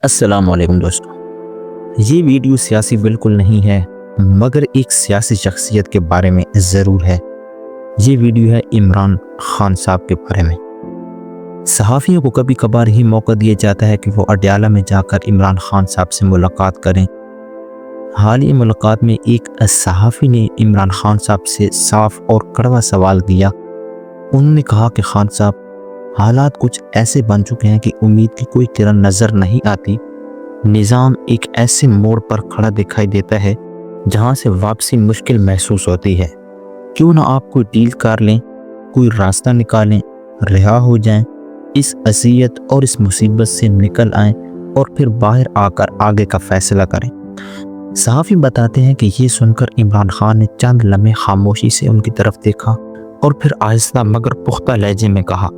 السلام علیکم دوستوں، یہ ویڈیو سیاسی بالکل نہیں ہے مگر ایک سیاسی شخصیت کے بارے میں ضرور ہے۔ یہ ویڈیو ہے عمران خان صاحب کے بارے میں۔ صحافیوں کو کبھی کبھار ہی موقع دیا جاتا ہے کہ وہ اڈیالہ میں جا کر عمران خان صاحب سے ملاقات کریں۔ حالیہ ملاقات میں ایک صحافی نے عمران خان صاحب سے صاف اور کڑوا سوال کیا۔ انہوں نے کہا کہ خان صاحب، حالات کچھ ایسے بن چکے ہیں کہ امید کی کوئی کرن نظر نہیں آتی۔ نظام ایک ایسے موڑ پر کھڑا دکھائی دیتا ہے جہاں سے واپسی مشکل محسوس ہوتی ہے۔ کیوں نہ آپ کوئی ڈیل کر لیں، کوئی راستہ نکالیں، رہا ہو جائیں، اس اذیت اور اس مصیبت سے نکل آئیں اور پھر باہر آ کر آگے کا فیصلہ کریں۔ صحافی بتاتے ہیں کہ یہ سن کر عمران خان نے چند لمحے خاموشی سے ان کی طرف دیکھا اور پھر آہستہ مگر پختہ لہجے میں کہا،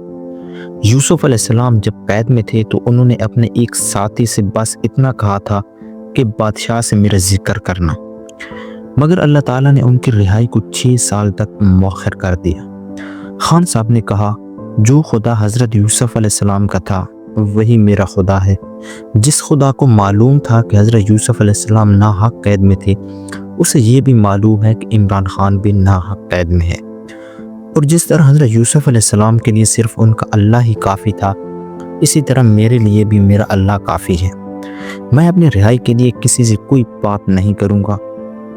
یوسف علیہ السلام جب قید میں تھے تو انہوں نے اپنے ایک ساتھی سے بس اتنا کہا تھا کہ بادشاہ سے میرا ذکر کرنا، مگر اللہ تعالیٰ نے ان کی رہائی کو 6 سال تک مؤخر کر دیا۔ خان صاحب نے کہا، جو خدا حضرت یوسف علیہ السلام کا تھا وہی میرا خدا ہے۔ جس خدا کو معلوم تھا کہ حضرت یوسف علیہ السلام ناحق قید میں تھے، اسے یہ بھی معلوم ہے کہ عمران خان بھی ناحق قید میں ہے، اور جس طرح حضرت یوسف علیہ السلام کے لیے صرف ان کا اللہ ہی کافی تھا، اسی طرح میرے لیے بھی میرا اللہ کافی ہے۔ میں اپنی رہائی کے لیے کسی سے کوئی بات نہیں کروں گا،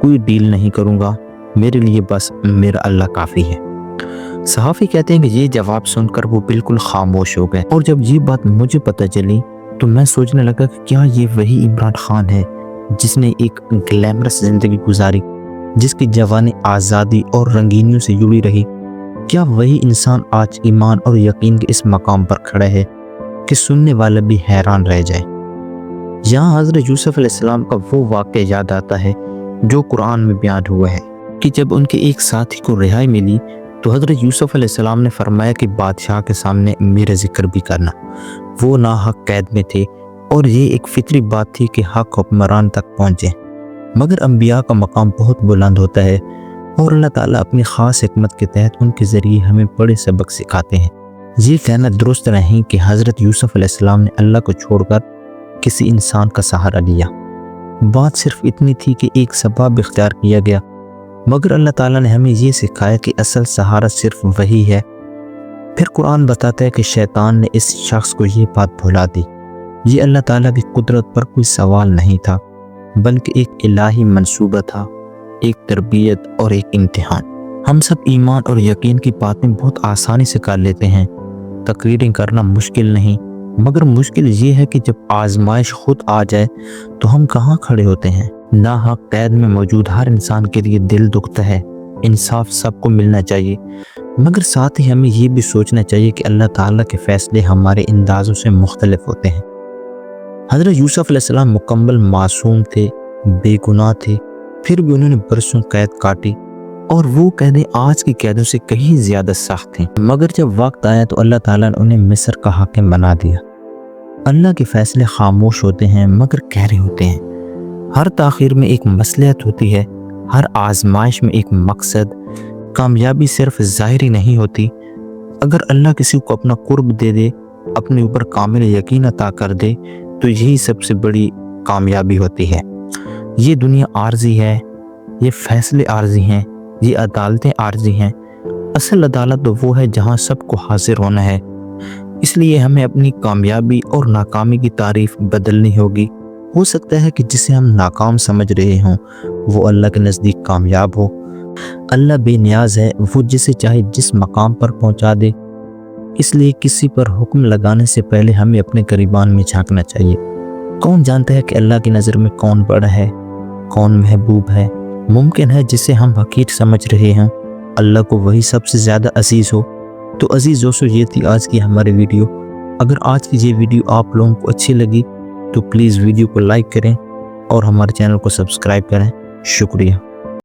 کوئی ڈیل نہیں کروں گا، میرے لیے بس میرا اللہ کافی ہے۔ صحافی کہتے ہیں کہ یہ جواب سن کر وہ بالکل خاموش ہو گئے، اور جب یہ بات مجھے پتہ چلی تو میں سوچنے لگا کہ کیا یہ وہی عمران خان ہے جس نے ایک گلیمرس زندگی گزاری، جس کی جوانی آزادی اور رنگینیوں سے جڑی رہی؟ کیا وہی انسان آج ایمان اور یقین کے اس مقام پر کھڑا ہے کہ سننے والا بھی حیران رہ جائے؟ یہاں حضرت یوسف علیہ السلام کا وہ واقعہ یاد آتا ہے جو قرآن میں بیان ہوا ہے کہ جب ان کے ایک ساتھی کو رہائی ملی تو حضرت یوسف علیہ السلام نے فرمایا کہ بادشاہ کے سامنے میرا ذکر بھی کرنا۔ وہ ناحق قید میں تھے اور یہ ایک فطری بات تھی کہ حق حکمران تک پہنچے، مگر انبیاء کا مقام بہت بلند ہوتا ہے اور اللہ تعالیٰ اپنی خاص حکمت کے تحت ان کے ذریعے ہمیں بڑے سبق سکھاتے ہیں۔ یہ کہنا درست نہیں کہ حضرت یوسف علیہ السلام نے اللہ کو چھوڑ کر کسی انسان کا سہارا لیا۔ بات صرف اتنی تھی کہ ایک سبب اختیار کیا گیا، مگر اللہ تعالیٰ نے ہمیں یہ سکھایا کہ اصل سہارا صرف وہی ہے۔ پھر قرآن بتاتا ہے کہ شیطان نے اس شخص کو یہ بات بھلا دی۔ یہ اللہ تعالیٰ کی قدرت پر کوئی سوال نہیں تھا، بلکہ ایک الہی منصوبہ تھا، ایک تربیت اور ایک امتحان۔ ہم سب ایمان اور یقین کی باتیں بہت آسانی سے کر لیتے ہیں۔ تقریریں کرنا مشکل نہیں، مگر مشکل یہ ہے کہ جب آزمائش خود آ جائے تو ہم کہاں کھڑے ہوتے ہیں۔ ناحق قید میں موجود ہر انسان کے لیے دل دکھتا ہے، انصاف سب کو ملنا چاہیے، مگر ساتھ ہی ہمیں یہ بھی سوچنا چاہیے کہ اللہ تعالیٰ کے فیصلے ہمارے اندازوں سے مختلف ہوتے ہیں۔ حضرت یوسف علیہ السلام مکمل معصوم تھے، بے گناہ تھے، پھر بھی انہوں نے برسوں قید کاٹی، اور وہ قیدیں آج کی قیدوں سے کہیں زیادہ سخت تھیں، مگر جب وقت آیا تو اللہ تعالیٰ نے انہیں مصر کا حاکم بنا دیا۔ اللہ کے فیصلے خاموش ہوتے ہیں مگر گہرے ہوتے ہیں۔ ہر تاخیر میں ایک مصلحت ہوتی ہے، ہر آزمائش میں ایک مقصد۔ کامیابی صرف ظاہری نہیں ہوتی، اگر اللہ کسی کو اپنا قرب دے دے، اپنے اوپر کامل یقین عطا کر دے تو یہی سب سے بڑی کامیابی ہوتی ہے۔ یہ دنیا عارضی ہے، یہ فیصلے عارضی ہیں، یہ عدالتیں عارضی ہیں۔ اصل عدالت تو وہ ہے جہاں سب کو حاضر ہونا ہے۔ اس لیے ہمیں اپنی کامیابی اور ناکامی کی تعریف بدلنی ہوگی۔ ہو سکتا ہے کہ جسے ہم ناکام سمجھ رہے ہوں وہ اللہ کے نزدیک کامیاب ہو۔ اللہ بے نیاز ہے، وہ جسے چاہے جس مقام پر پہنچا دے۔ اس لیے کسی پر حکم لگانے سے پہلے ہمیں اپنے گریبان میں جھانکنا چاہیے۔ کون جانتا ہے کہ اللہ کی نظر میں کون بڑا ہے، کون محبوب ہے؟ ممکن ہے جسے ہم حقیر سمجھ رہے ہیں اللہ کو وہی سب سے زیادہ عزیز ہو۔ تو عزیز دوستو، یہ تھی آج کی ہماری ویڈیو۔ اگر آج کی یہ ویڈیو آپ لوگوں کو اچھی لگی تو پلیز ویڈیو کو لائک کریں اور ہمارے چینل کو سبسکرائب کریں۔ شکریہ۔